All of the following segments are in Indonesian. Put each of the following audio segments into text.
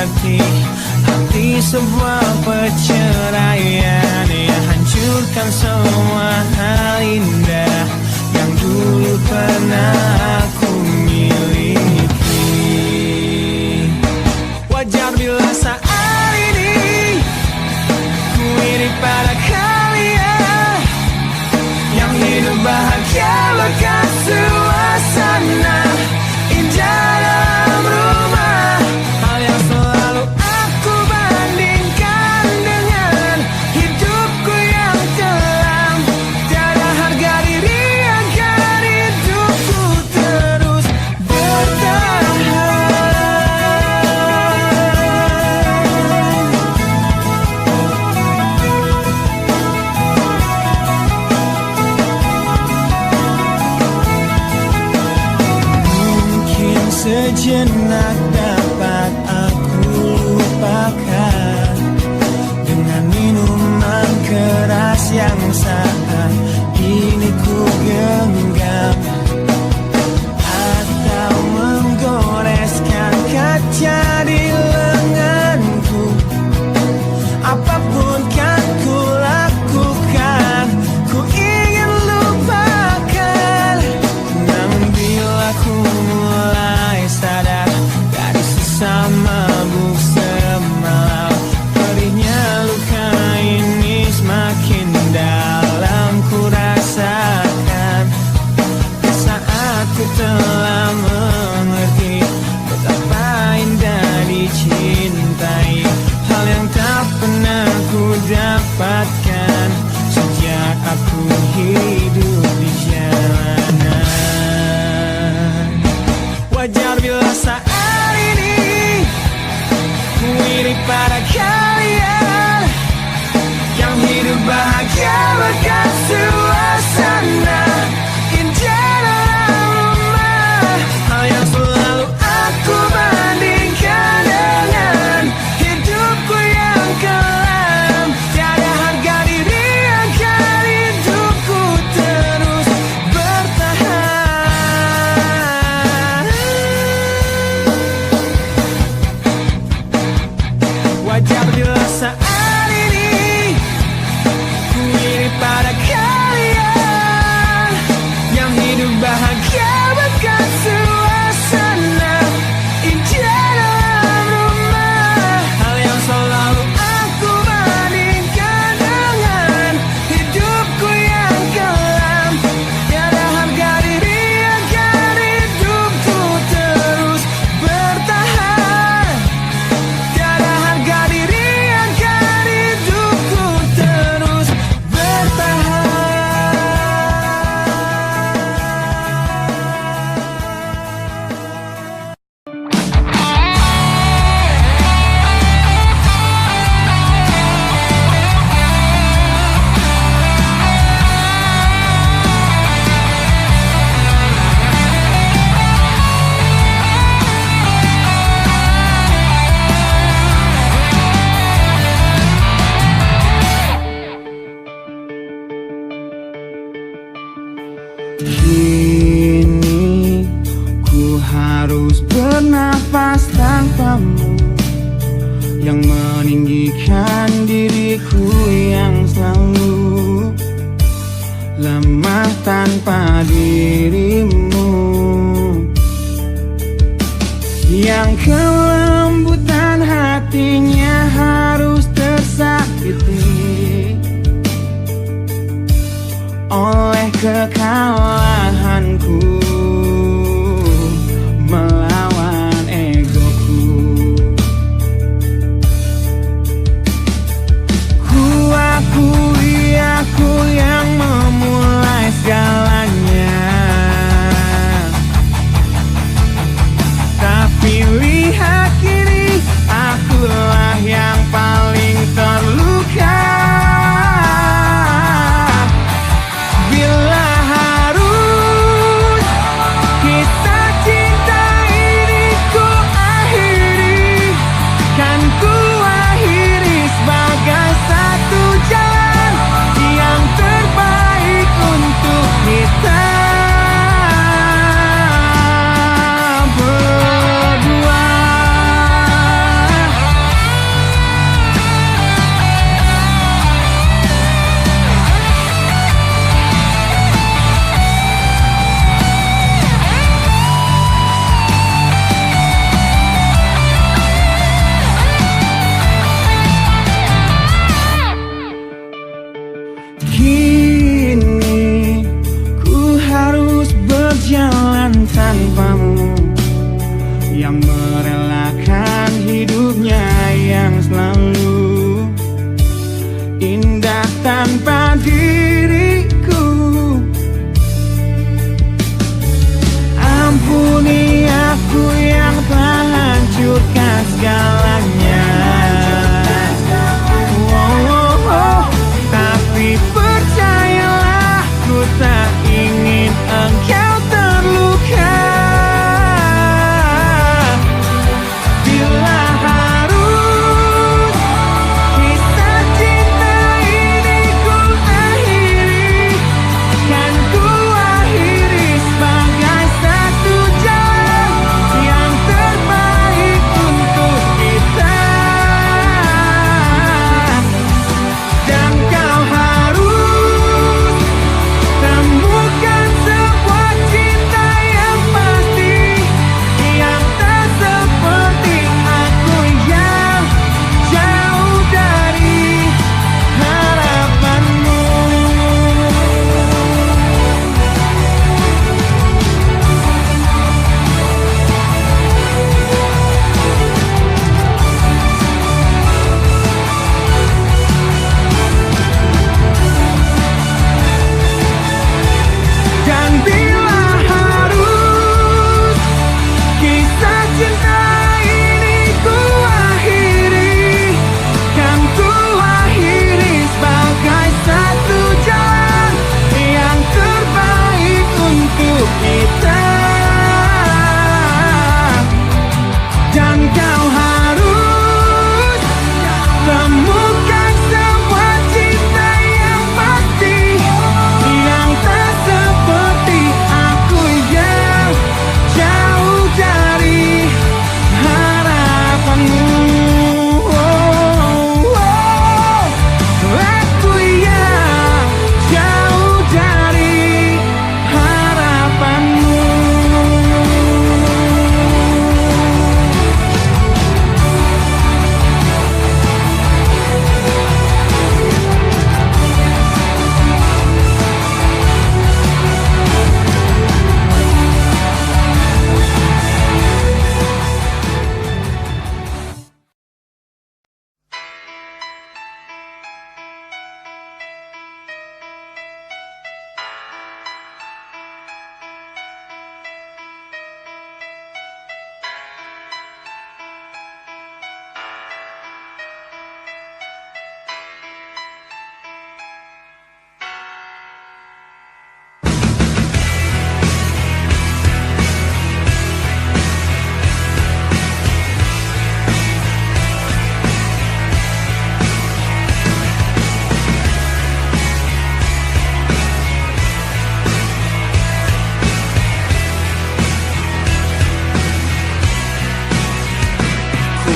mengerti arti sebuah perceraian yang hancurkan semua hal indah yang dulu pernah aku miliki. Wajar bila saat ini ku iri pada kalian yang hidup bahagia lekas suasana indah dalam rumah. Hal yang selalu aku bandingkan dengan hidupku yang kelam. Tiada harga diri agar hidupku terus bertahan. Mungkin sejenak dapat aku lupakan dengan minuman keras yang saat ini ku genggam, atau menggoreskan kaca di lenganku. Apapun kan ku lakukan, ku ingin lupakan. Namun bila ku mulai sadar dari sisa mabuk semalam, perihnya luka ini semakin dalam ku rasakan. Saat ku telah mengerti betapa indah dicintai, hal yang tak pernah ku dapatkan sejak aku hidup di jalanan. Wajar bila saat ini ku iri pada kalian yang hidup bahagia lekas suasana indah dalam rumah. Hal yang selalu aku bandingkan dengan hidupku yang kelam. Tiada harga diri agar hidupku terus bertahan. Wajar bila saat ini ku iri pada kalian yang hidup bahagia bekas suasana indah dalam rumah. Hal yang selalu aku bandingkan dengan hidupku yang kelam. Tiada harga diri agar hidupku terus bertahan. Tiada harga diri agar hidupku terus bertahan. Kini ku harus bernafas tanpamu yang meninggikan diriku yang selalu lemah tanpa dirimu, yang kelembutan hatinya harus tersakiti oleh kekalahanku melawan egoku. Ku akui aku yang memulai segalanya, tapi lihat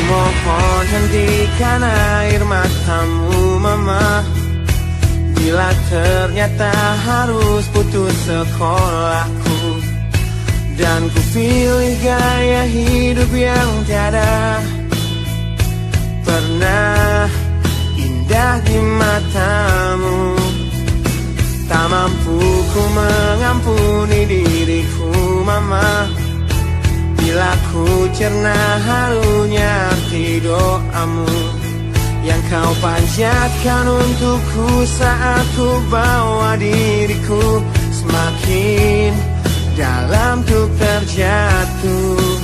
mohon hentikan air matamu mama, bila ternyata harus putus sekolahku, dan ku pilih gaya hidup yang tiada pernah indah di matamu. Tak mampu ku mengampuni diriku mama, bila ku cerna harunya arti doamu yang kau panjatkan untukku saat ku bawa diriku semakin dalam untuk terjatuh.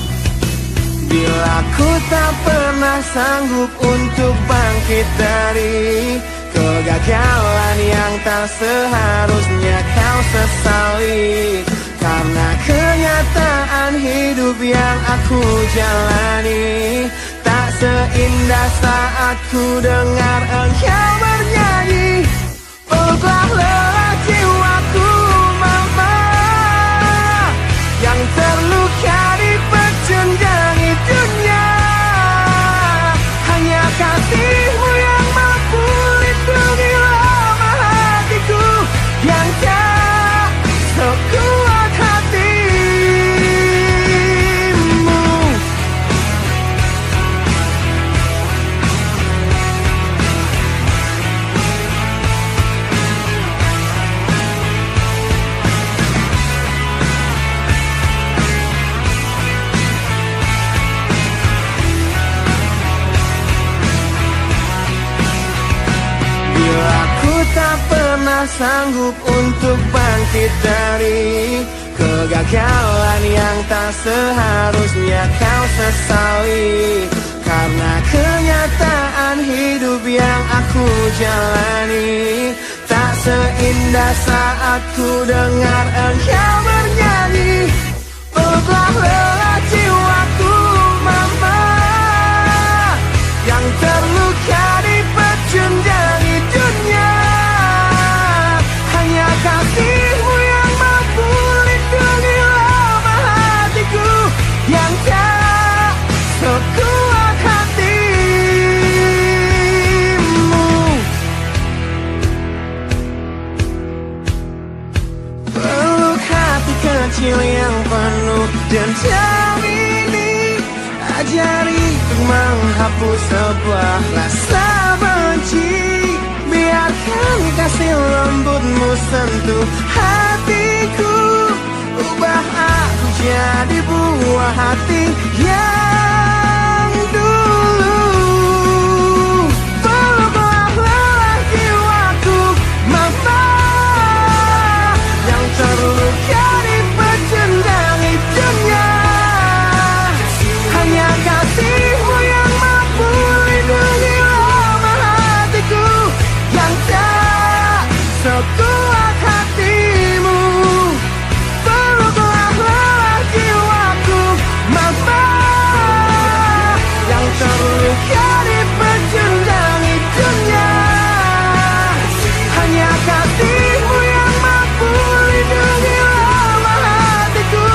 Bila ku tak pernah sanggup untuk bangkit dari kegagalan yang tak seharusnya kau sesali, karena kenyataan hidup yang aku jalani tak seindah saat ku dengar engkau bernyanyi. Peluklah lelah jiwaku mama, yang terluka di pecundangi dunia. Hanya kasihmu yang mampu lindungi lemah hatiku yang tak sekuat hatimu. Bila ku tak pernah sanggup untuk bangkit dari kegagalan yang tak seharusnya kau sesali, karena kenyataan hidup yang aku jalani tak seindah saat ku dengar engkau bernyanyi. Peluklah lelah jiwaku mama, yang terluka di pecundangi dunia. Hanya kasihmu yang mampu lindungi lemah hatiku yang tak sekuat hatimu. Peluk hati kecil yang penuh dendam ini, ajari untuk menghapus sebuah rasa benci. Biarkan kasih lembutmu sentuh hatiku, ubah aku jadi buah hati yang dulu. Peluklah lelah jiwaku mama, yang terluka di pecundangi dunia. Hanya kasihmu yang mampu lindungi lemah hatiku yang tak sekuat hatimu. Peluklah lelah jiwaku mama, yang terluka di pecundangi dunia. Hanya kasihmu yang mampu lindungi lemah hatiku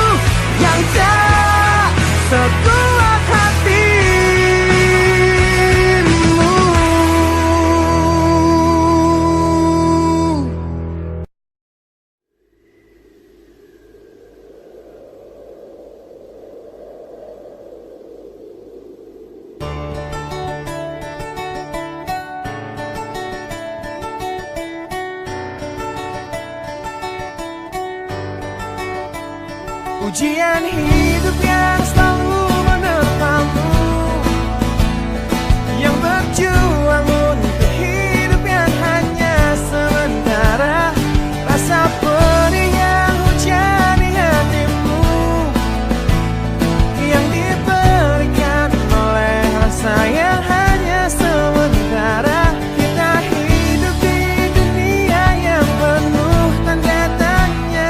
yang tak sekuat hatimu. Ujian hidup yang selalu menerpamu, yang berjuang untuk hidup yang hanya sementara. Rasa pedih yang hujani hatimu, yang diberikan oleh rasa yang hanya sementara. Kita hidup di dunia yang penuh tanda tanya,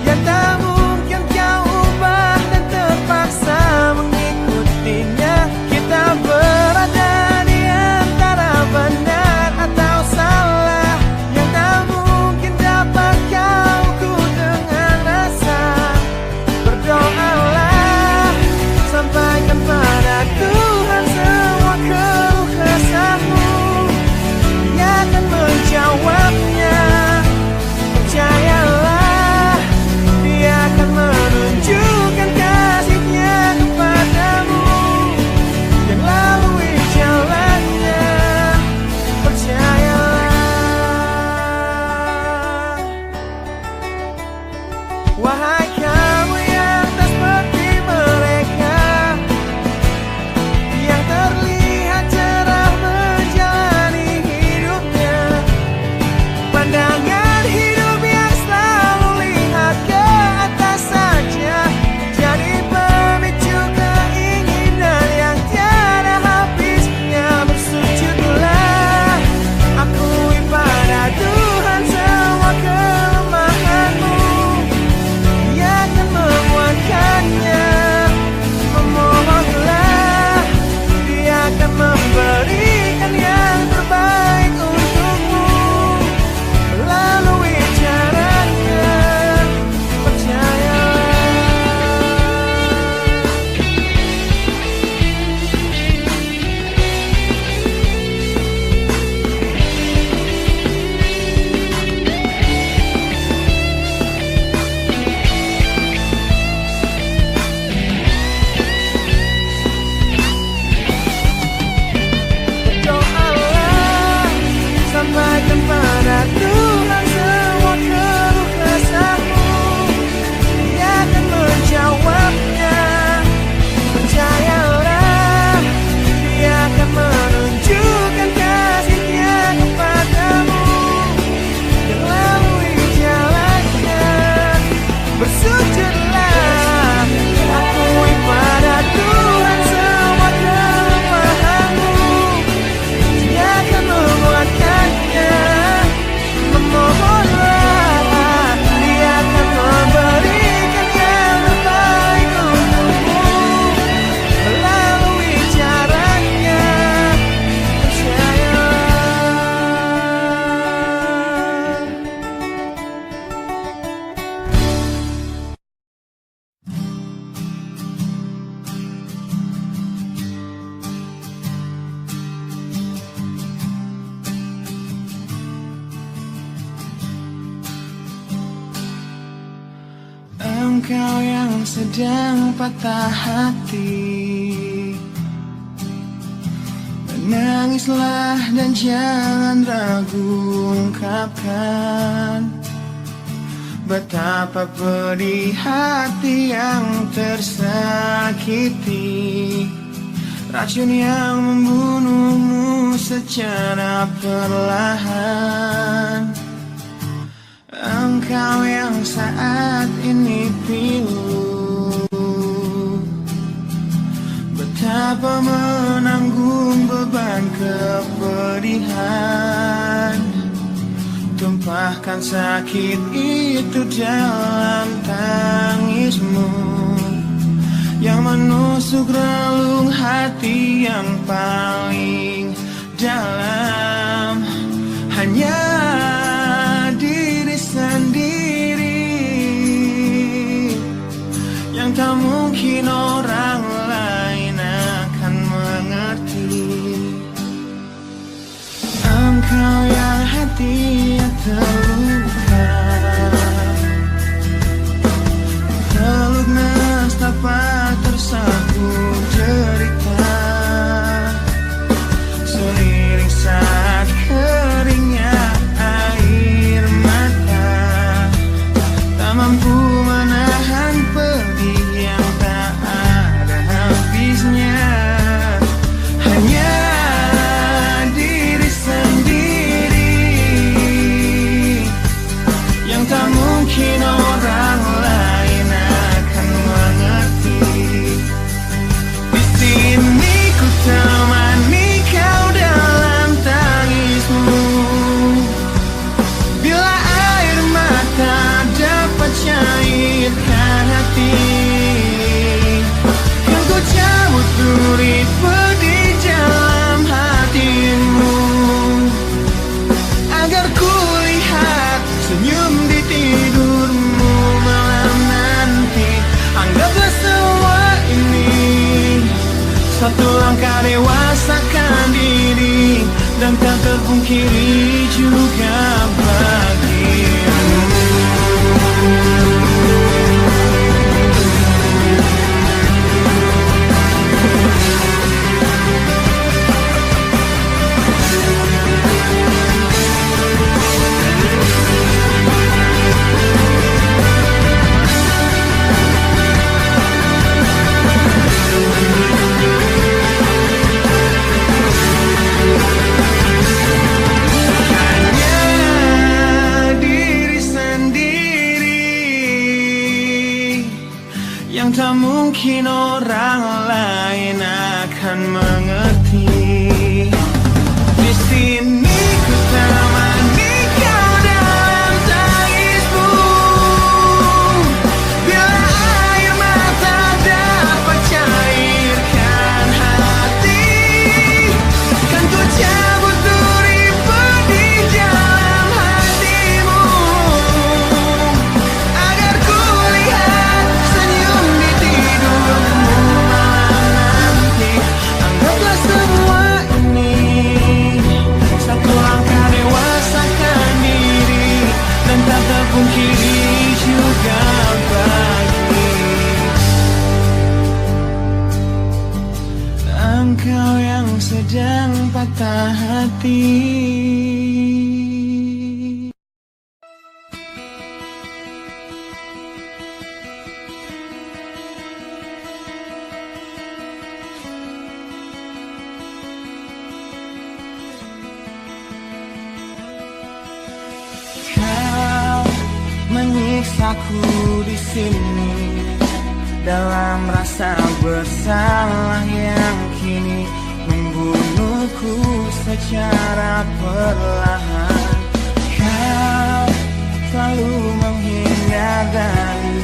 yang tak mungkin kau ubah dan terpaksa mengikutinya. Kita berada di antara benar atau salah, yang tak mungkin dapat kau ukur dengan rasa. Berdoalah, sampaikan pada Tuhan Engkau yang sedang patah hati, menangislah dan jangan ragu ungkapkan betapa pedih hati yang tersakiti, racun yang membunuhmu secara perlahan. Engkau yang saat ini pilu, betapa menanggung beban kepedihan, tumpahkan sakit itu dalam tangismu yang menusuk relung hati yang paling dalam. Hanya diri sendiri yang tak mungkin orang lain akan mengerti. Engkau yang hatinya terluka, peluk nestapa tersapu derita, seiring saat keringnya air mata, tak mampu menahan pedih yang tak ada habisnya. Hanya diri sendiri yang tak mungkin orang lain akan mengerti. Di sini ku temani kau dalam tangismu, bila air mata dapat cairkan hati, kan ku cabut duri pedih dalam hatimu, agar ku lihat senyum di tidurmu malam nanti. Anggaplah semua ini satu langkah dewasakan diri, dan tak terpungkiri juga bagimu. Yang tak mungkin orang lain akan mengerti. Di sini ku temani kau dalam tangismu, bila air mata dapat cairkan hati, kan ku cabut duri pedih dalam hatimu, agar ku lihat senyum di tidurmu malam nanti. Anggaplah semua ini satu langkah dewasakan diri, dan tak terpungkiri juga bagi engkau yang sedang patah hati. Kau menyiksaku di sini dalam rasa bersalah yang kini membunuhku secara perlahan. Kau selalu menghindar dari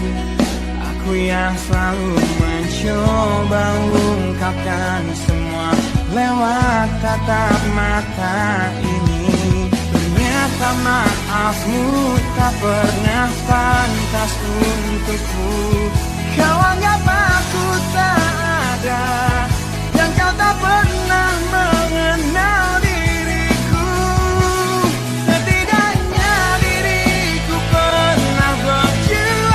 aku yang selalu mencoba ungkapkan semua lewat tatap mata ini. Ternyata maafmu tak pernah pantas untukku. Kau anggap aku tak ada, dan kau tak pernah mengenal diriku. Setidaknya diriku pernah berjuang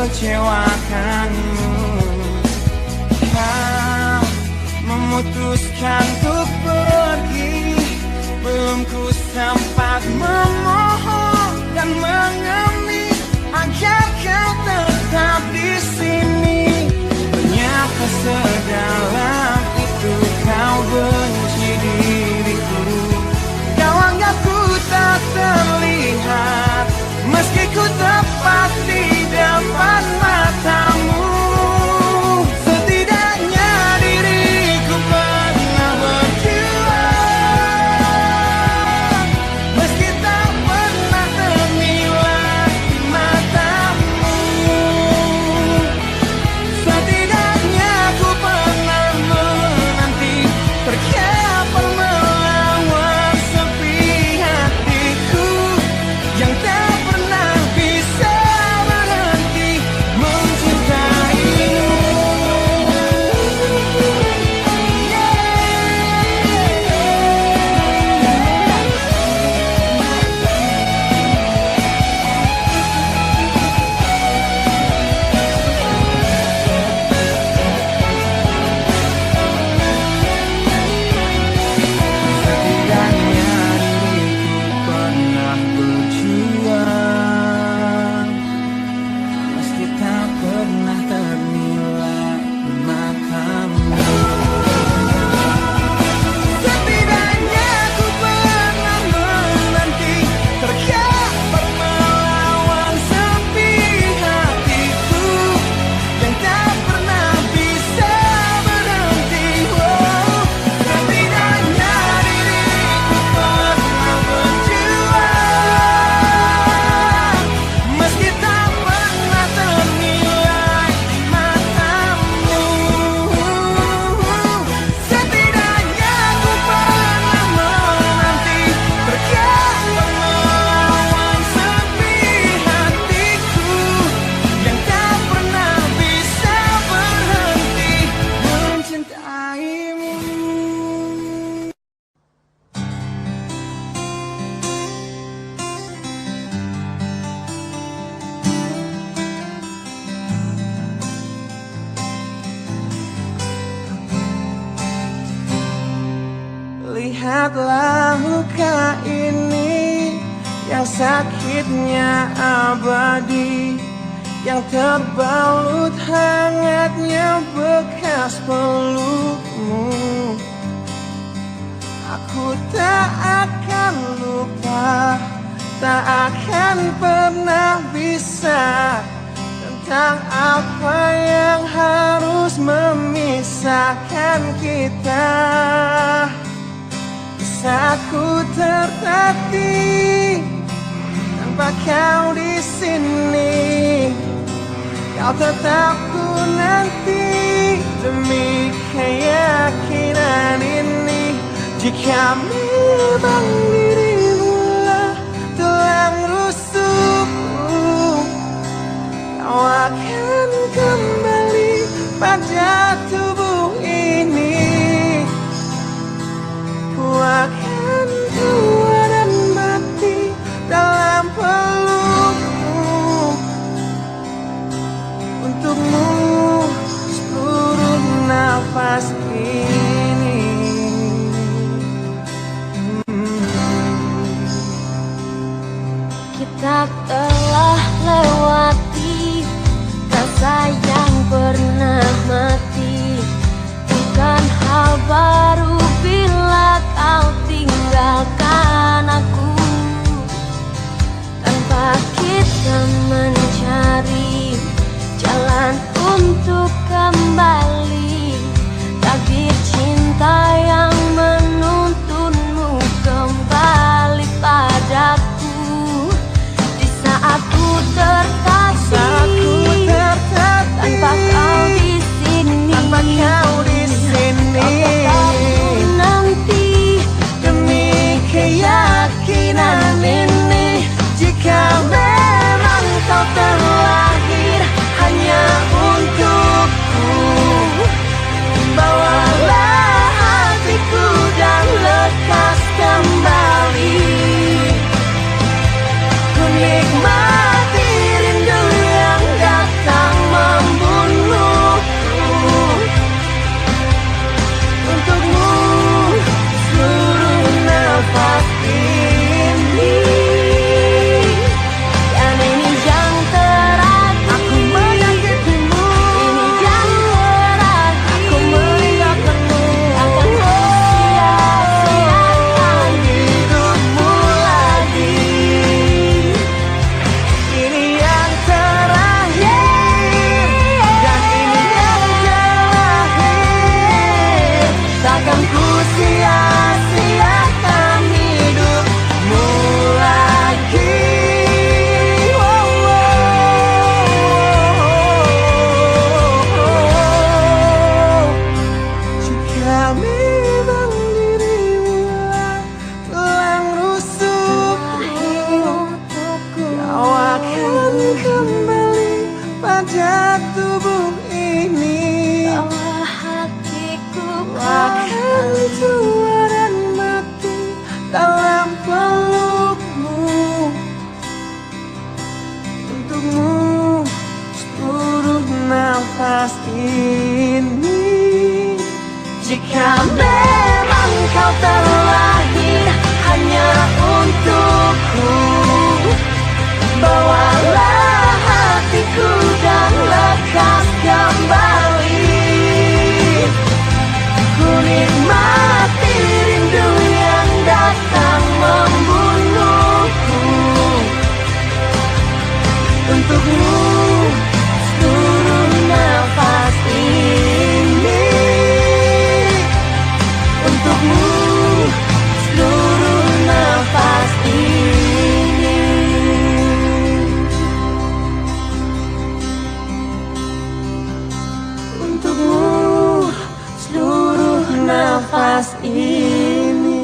mengecewakanmu. Kau memutuskan untuk pergi, belum ku sempat memohon dan mengemis agar kau tetap di sini. Ternyata sedalam itu kau benci diriku. Kau anggap ku tak terlihat, meski ku tepat di depan matamu. Setidaknya diriku pernah berjuang, meski tak pernah ternilai di matamu. Setidaknya ku pernah menanti, terkapai melawan sepi hatiku yang tak pernah bisa berhenti mencintaimu. Setidaknya diriku pernah berjuang, meski tak pernah ternilai di matamu. Setidaknya ku pernah menanti, terkapai melawan sepi hatiku yang tak pernah bisa berhenti. Setidaknya diriku pernah berjuang, meski tak pernah ternilai di matamu. Setidaknya ku pernah menanti, terkapai melawan sepi hatiku yang tak pernah bisa berhenti mencintaimu. Lihatlah luka ini yang sakitnya abadi, yang terbalut hangatnya bekas pelukmu. Aku tak akan lupa, tak akan pernah bisa, tentang apa yang harus memisahkan kita. Saat ku tertatih tanpa kau di sini, kau tetap ku nanti demi keyakinan ini. Jika memang dirimulah tulang rusukku, kau akan kembali pada tubuh ini. Ku akan tua dan mati dalam pelukmu, untukmu seluruh nafas ini. Kita telah lewati rasa yang pernah mati. Bukan hal baru bila kau tinggalkan aku, tanpa kita mencari jalan untuk kembali. Takdir cinta yang menuntunmu kembali padaku. Di saat ku tertatih tanpa kau di sini, aku tetap nanti demi kembali pada tubuh ini. Bawa hatiku Akan tua dan mati dalam pelukmu. Untukmu seluruh nafas ini. Jika memang kau terlahir hanya untukku, bawalah hatiku dan lekas kembali. Ku nikmati rindu yang datang membunuhku. Untukmu seluruh nafas ini. Untukmu seluruh nafas ini. Untukmu seluruh nafas ini.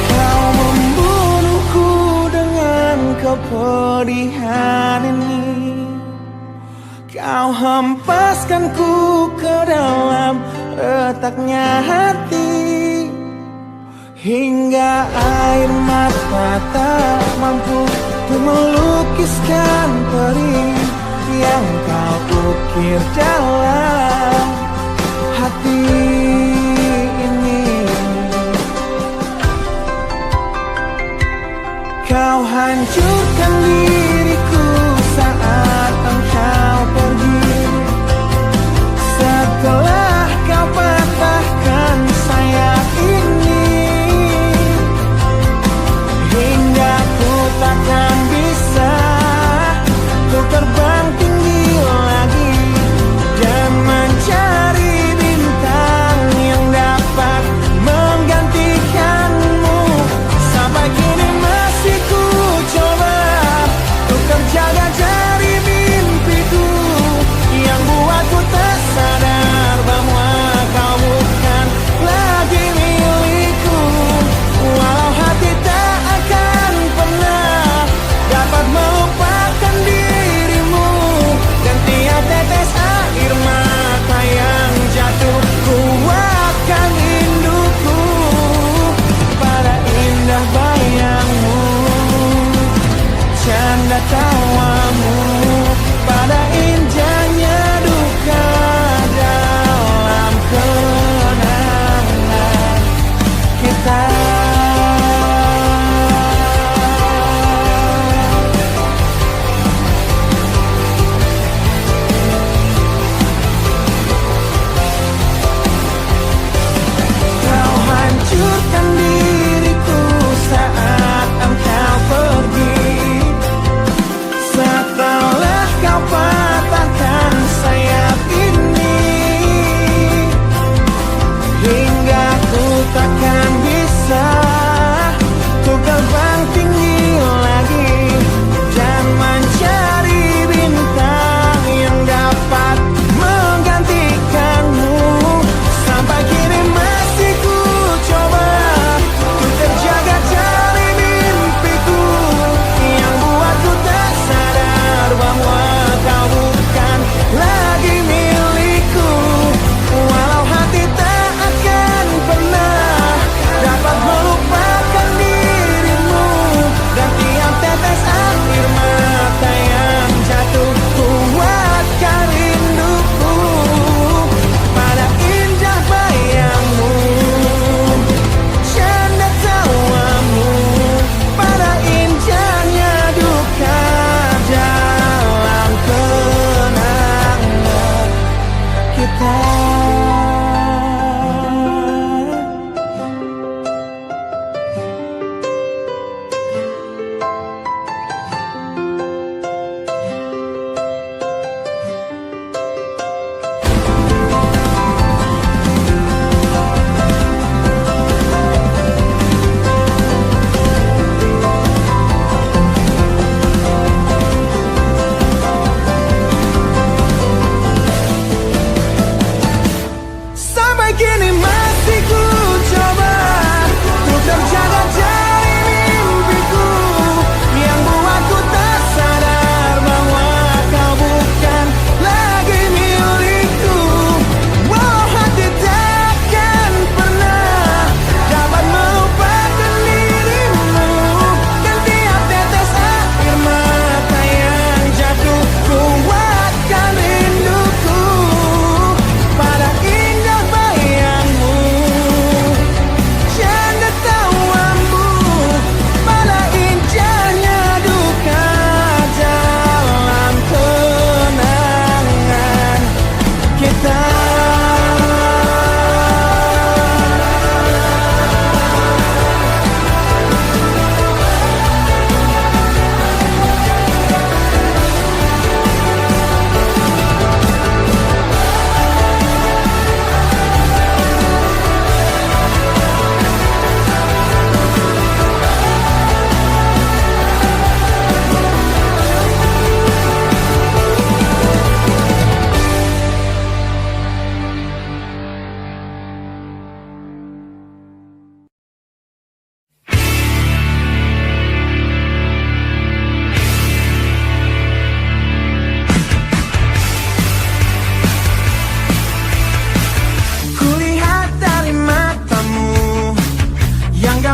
Kau membunuhku dengan kepedihan ini. Kau hempaskanku ke dalam retaknya hati, hingga air mata tak mampu untuk melukiskan perih yang kau ukir dalam hati ini. Kau hancurkan diriku saat engkau pergi. Setelah kau patahkan sayap ini, hingga ku takkan bisa ku terbang tinggi lagi dan mencari bintang yang dapat menggantikanmu. Sampai kini masih ku coba untuk terjaga dari mimpiku yang buatku tak sadar bahwa kau bukan lagi milikku. Walau hati tak akan pernah dapat melupakan dirimu, dan tiap tetes air mata yang jatuh ku akan rinduku pada indah bayangmu, canda tawamu, pada indahnya duka dalam kenangan kita. Kau hancurkan diriku saat engkau pergi. Setelah kau patahkan sayap ini, hingga ku takkan bisa ku terbang tinggi lagi dan mencari bintang yang dapat menggantikanmu. Sampai kini masih ku coba ku terjaga dari mimpiku yang buatku tak sadar bahwa kau bukan lagi milikku. Walau hati tak akan pernah dapat melupakan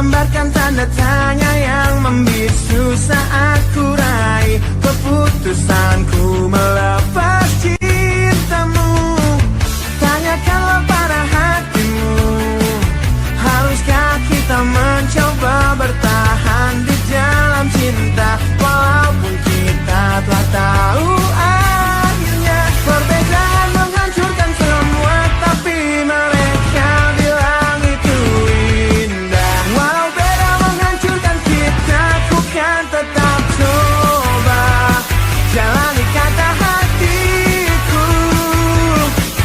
gambarkan tanda tanya yang membisu saat ku raih keputusanku melepas cintamu. Tanyakanlah pada hatimu, haruskah kita mencoba bertahan di dalam cinta, walaupun kita telah tahu akhirnya perbedaan menghancurkan semua, tapi mereka bilang itu indah. Walau beda menghancurkan kita, ku kan tetap coba jalani kata hatiku.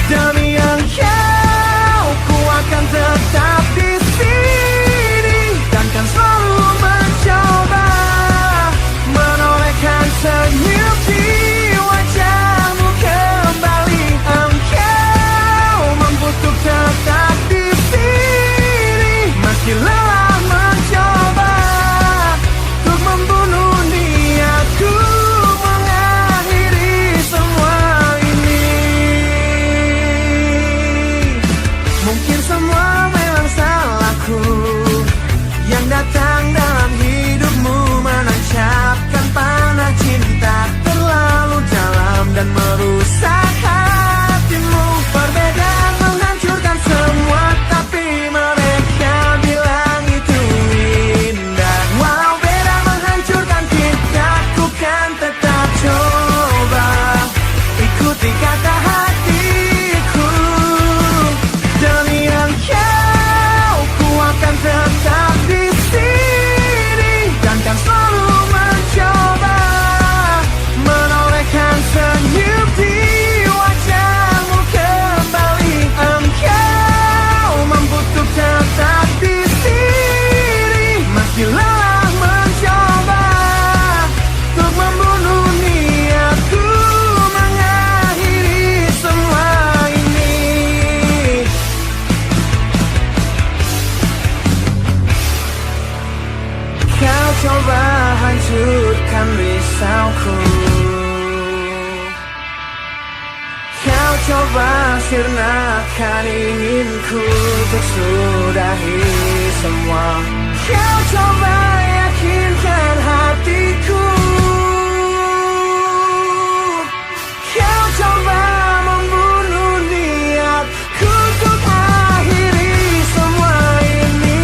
Demi engkau, ku akan tetap di sini dan kan selalu mencoba menolehkan senyum di wajahmu kembali. Engkau mampu untuk tetap di sini meski lelah mencoba untuk membunuh niatku mengakhiri semua ini. Mungkin semua memang salahku yang datang dalam hidupmu menancapkan panah cinta terlalu dalam dan merusak hatimu. Perbedaan menghancurkan semua, tapi mereka bilang itu indah. Walau beda menghancurkan kita, ku kan tetap coba ikuti kata hatiku. Demi engkau, ku akan tetap di sini dan kan selalu mencoba menolehkan senyum di wajahmu kembali. Engkau mampu untuk tetap di sini meski lelah mencoba untuk membunuh niatku mengakhiri semua ini. Kau coba hancurkan risauku, kau coba sirnakan inginku untuk sudahi semua. Kau coba yakinkan hatiku, kau coba membunuh niatku untuk akhiri semua ini.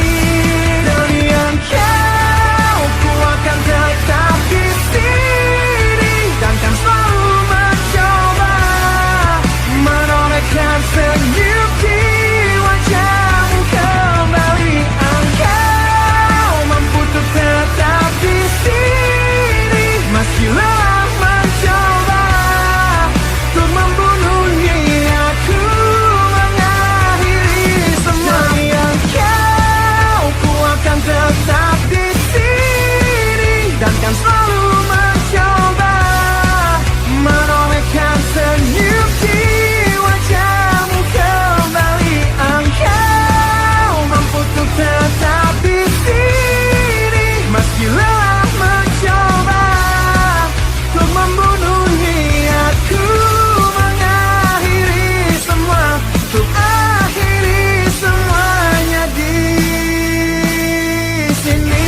Demi engkau, ku akan tetap di sini dan kan selalu mencoba menolehkan senyum di wajahmu kembali. Engkau mampu untuk tetap di sini meski lelah mencoba untuk membunuh niatku mengakhiri semua. Demi engkau, ku akan tetap di sini dan kan selalu mencoba menolehkan senyum di wajahmu kembali. Engkau mampu untuk tetap di sini meski lelah mencoba untuk membunuh niatku mengakhiri semua, untuk akhiri semuanya di sini.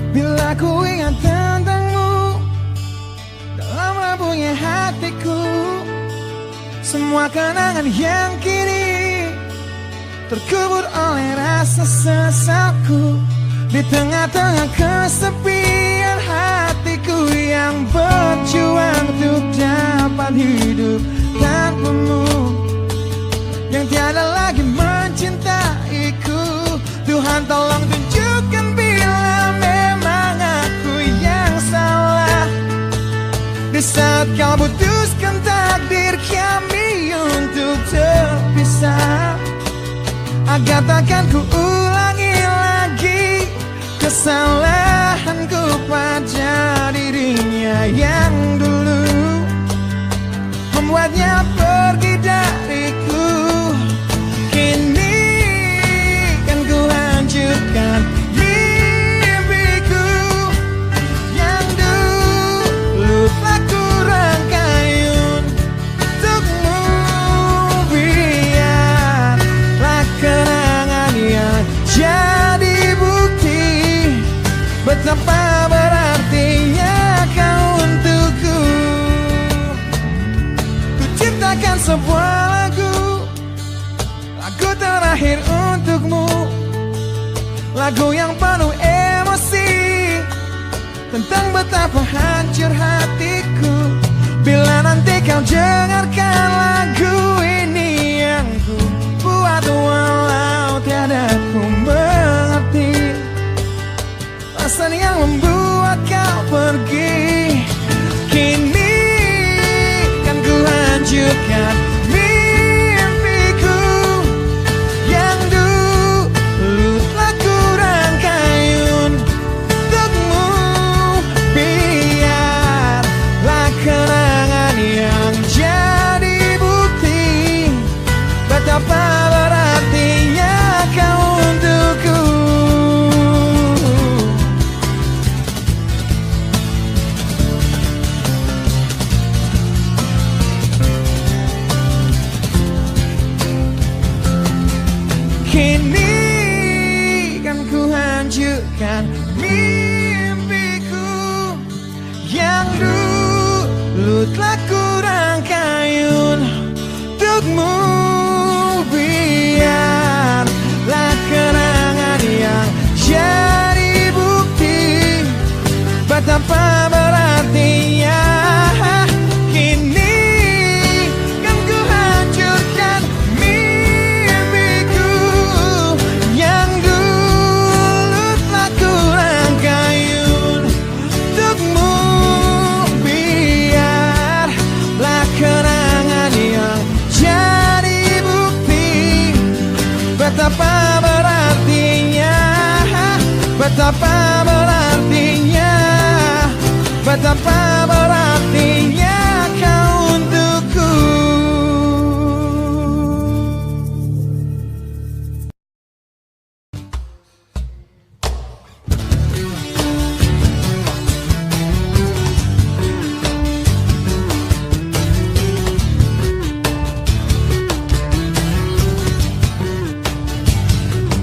Bila ku ingat tentangmu dalam rapuhnya hatiku, semua kenangan yang kini terkubur oleh rasa sesalku. Di tengah-tengah kesepian hatiku yang berjuang untuk dapat hidup tanpamu, yang tiada lagi mencintaiku. Tuhan tolong tunjukkan bila memang aku yang salah. Di saat kau putuskan tak takdir kami untuk terpisah. Agar takkan ku ulangi lagi kesalahanku pada dirinya yang dulu membuatnya pergi dariku. Kini kan ku hancurkan mimpiku yang dulu telah ku rangkai untukmu. Biarlah kenangan yang jadi bukti betapa berartinya kau untukku. Ku ciptakan sebuah lagu terakhir untukmu, lagu yang penuh emosi tentang betapa hancur hatiku. Bila nanti kau dengarkan lagu ini yang ku buat, walau tiada ku mengerti alasan yang membuat kau pergi. Kini kan ku hancurkan mimpiku yang dulu telah ku rangkai untukmu. Biarlah kenangan yang jadi bukti betapa berartinya kau untukku. Kini kan ku hancurkan mimpiku yang dulu telah ku rangkai untukmu. Biarlah kenangan yang jadi bukti betapa berartinya. Kini kan ku hancurkan mimpiku yang dulu telah ku rangkai untukmu. Biarlah kenangan yang jadi bukti betapa berartinya, betapa berartinya, betapa berartinya kau untukku.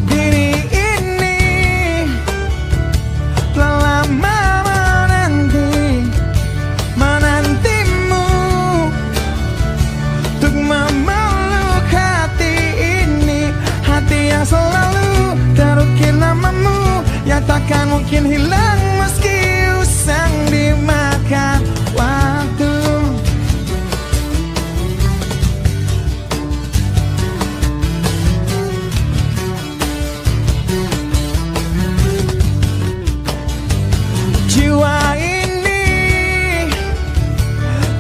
Diri ini telah lama menantimu untuk memeluk hati ini, hati yang selalu terukir namamu, yang takkan mungkin hilang meski usang dimakan waktu. Jiwa ini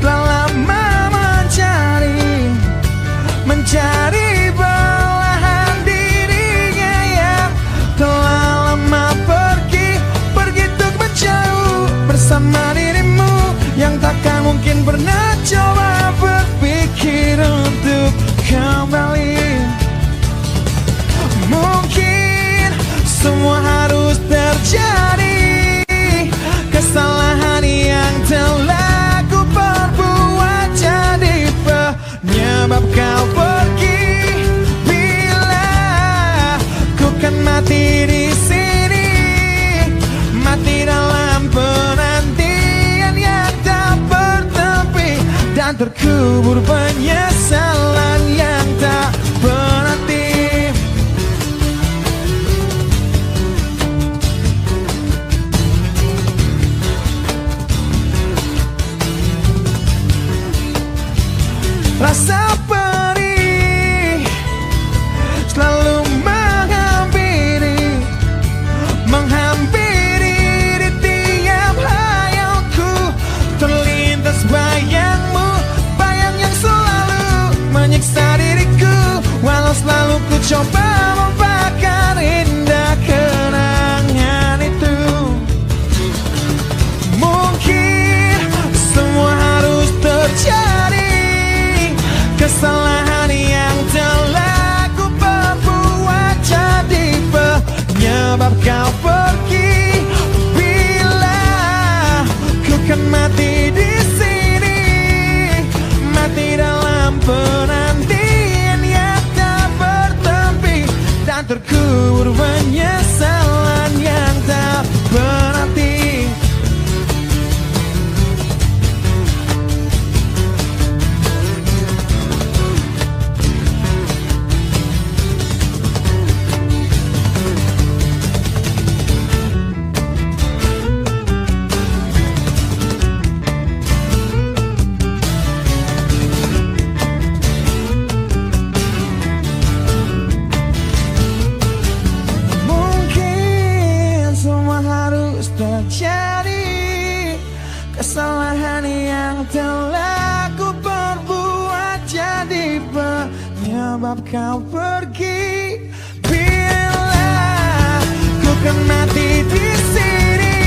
telah lama mencari belahan dirinya yang telah lama pergi untuk menjauh bersama dirimu, yang takkan mungkin pernah coba berpikir untuk kembali. Mungkin semua harus terjadi, kesalahan yang telah ku perbuat jadi penyebab kau pergi. Bila ku kan mati di sini, mati dalam penantian yang tak bertepi, dan terkubur penyesalan yang tak berarti. Rasa perih selalu menghampiri di tiap hayalku. Terlintas bayangmu, bayang yang menyiksa diriku, walau selalu ku coba membakar indah kenangan itu. Mungkin semua harus terjadi, kesalahan yang telah ku perbuat jadi penyebab kau pergi. Bila ku kan mati di sini, mati dalam penantian yang tak bertepi, dan terkubur penyesalan yang tak berarti. Terjadi kesalahan yang telah ku perbuat jadi penyebab kau pergi. Bila ku kan mati di sini,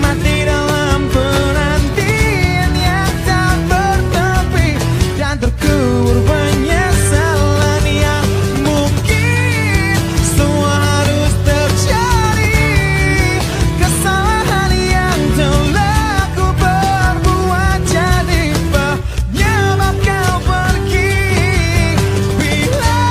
mati dalam penantian yang tak bertepi, dan terkubur penyesalan yang mungkin semua harus terjadi. Kesalahan yang telah ku perbuat jadi penyebab kau pergi. Bila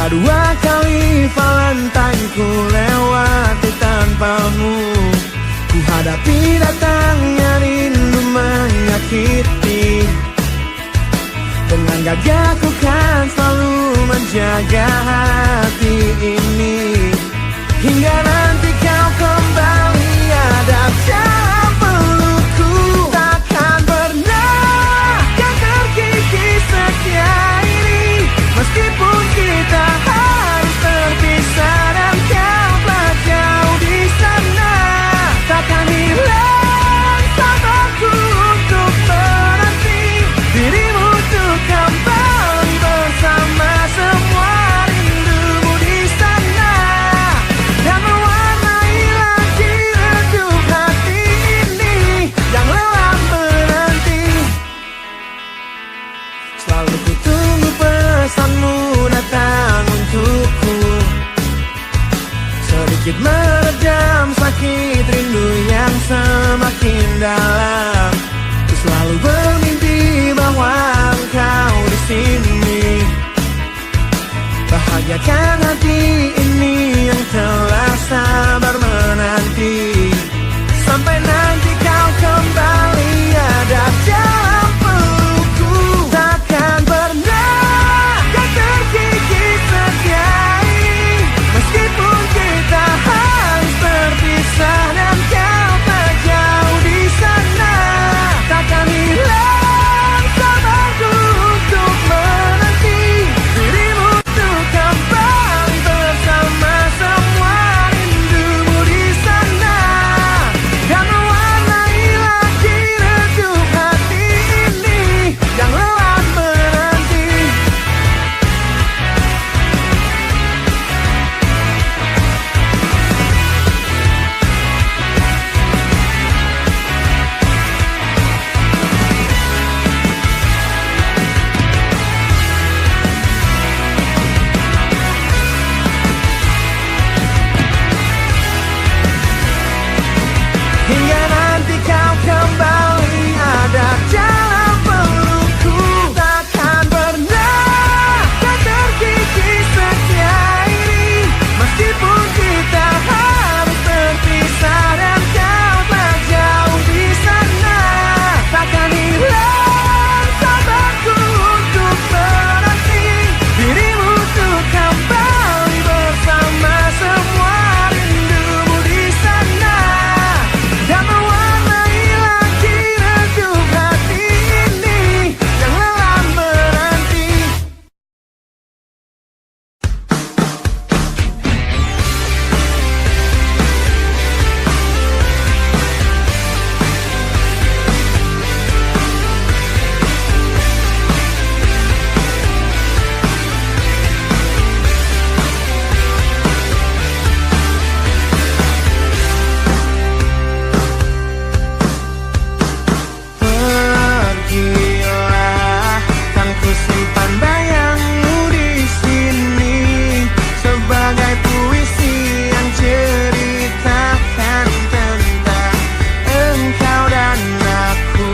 Sudah 2 kali Valentine ku lewati tanpamu. Ku hadapi datangnya rindu menyakiti. Dengan gagah ku kan selalu menjaga hati ini. Hingga nanti kau kembali ada dalam pelukku. Takkan pernah kan terkikis setia ini. Meskipun kita harus terpisah dan kau telah jauh di sana. Takkan hilang sabarku untuk menanti dirimu untuk kembali bersama semua rindumu di sana. Dan mewarnai lagi redup hati ini yang lelah menanti. Selalu ku tunggu pesanmu datang untukku. Sedikit meredam sakit rindu yang semakin dalam. Ku selalu bermimpi bahwa engkau di sini. Bahagiakan hati ini yang telah sabar menanti. Sampai nanti kau kembali ada dalam pelukku. Takkan pernah kan terkikis setia ini. Meskipun kita harus terpisah dan kau tak jauh di sana. Takkan hilang sabarku untuk menanti dirimu untuk kembali bersama semua rindumu di sana. Dan mewarnai lagi redup hati ini yang lelah menanti. Hingga nanti kau kembali ada dalam pelukku. Takkan pernah kan terkikis setia ini. Meskipun kita harus terpisah dan kau tak jauh di sana. Takkan hilang sabarku untuk menanti dirimu untuk kembali bersama semua rindumu di sana. Dan mewarnai lagi redup hati ini yang lelah menanti. Pergilah, kan ku simpan bayangmu di sini sebagai puisi yang ceritakan tentang engkau dan aku.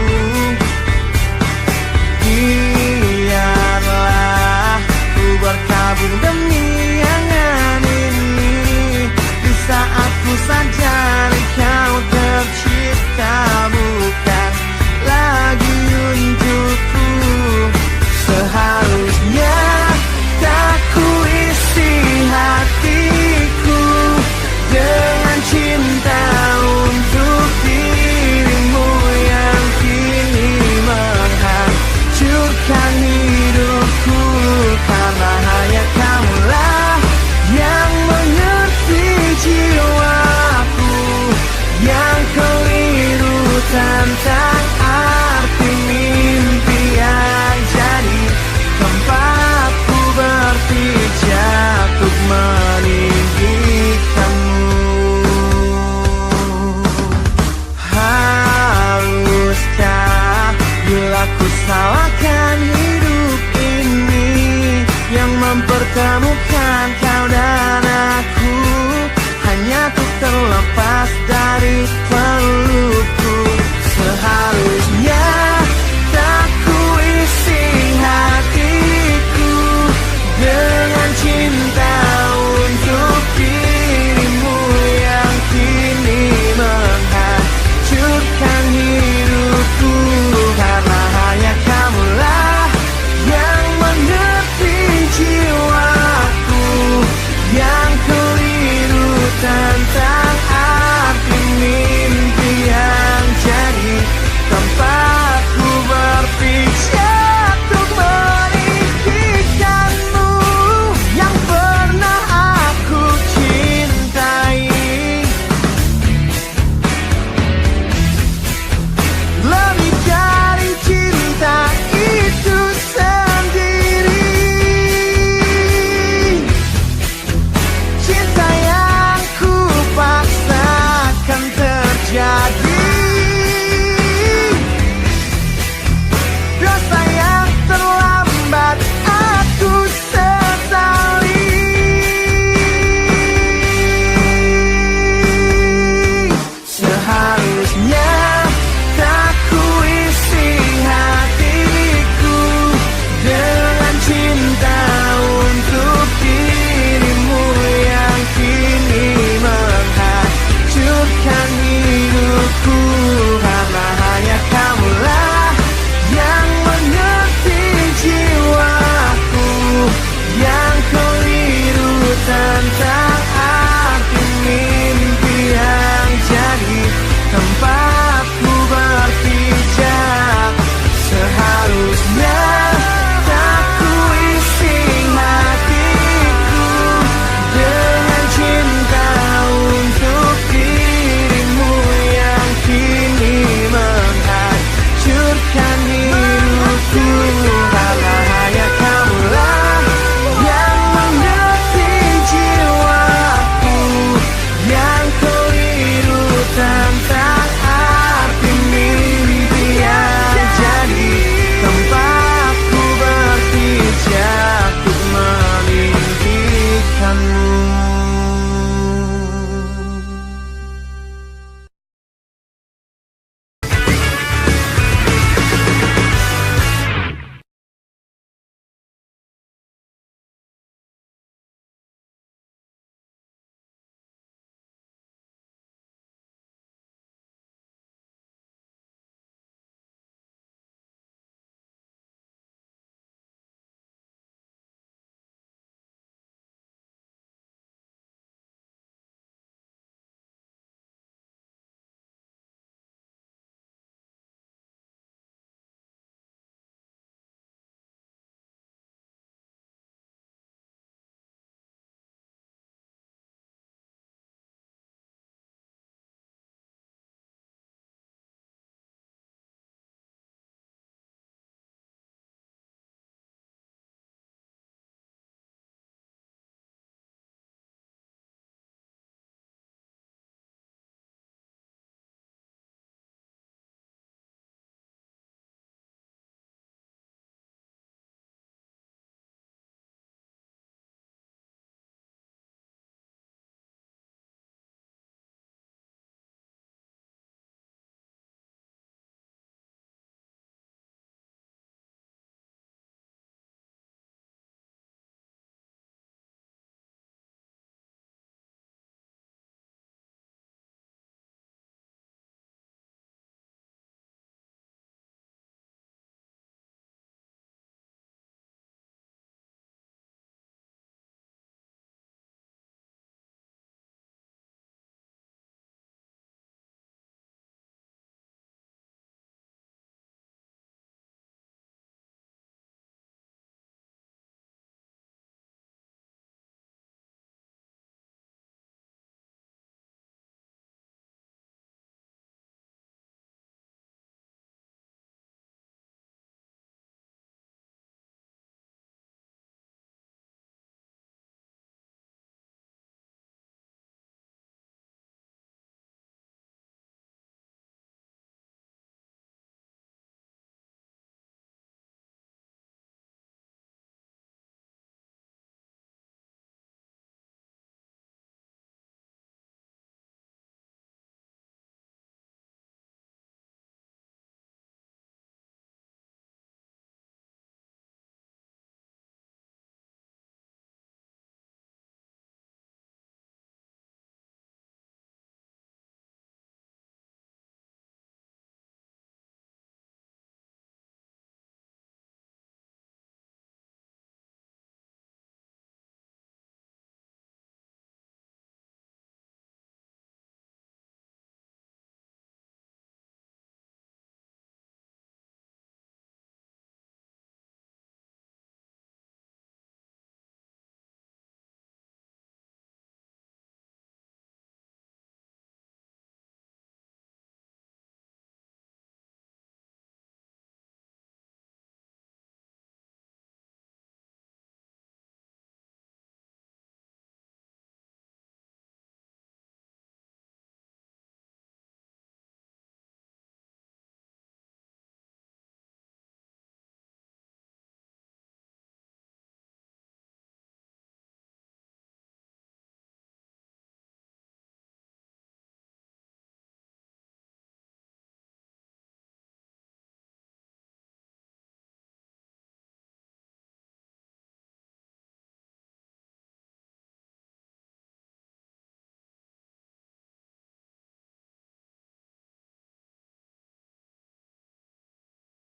Biarlah ku berkabung demi angan ini. Di saat ku sadari kau tercipta bukan lagi untukku. Seharusnya tak ku isi hatiku dengan cinta untuk dirimu yang kini menghancurkan hidupku. Karena hanya kamulah yang mengerti jiwaku yang keliru tentang arti mimpi yang jadi tempatku berpijak untuk meninggikanmu. Haruskah bila ku salahkan hidup ini yang mempertemukan kau dan aku hanya untuk terlepas dari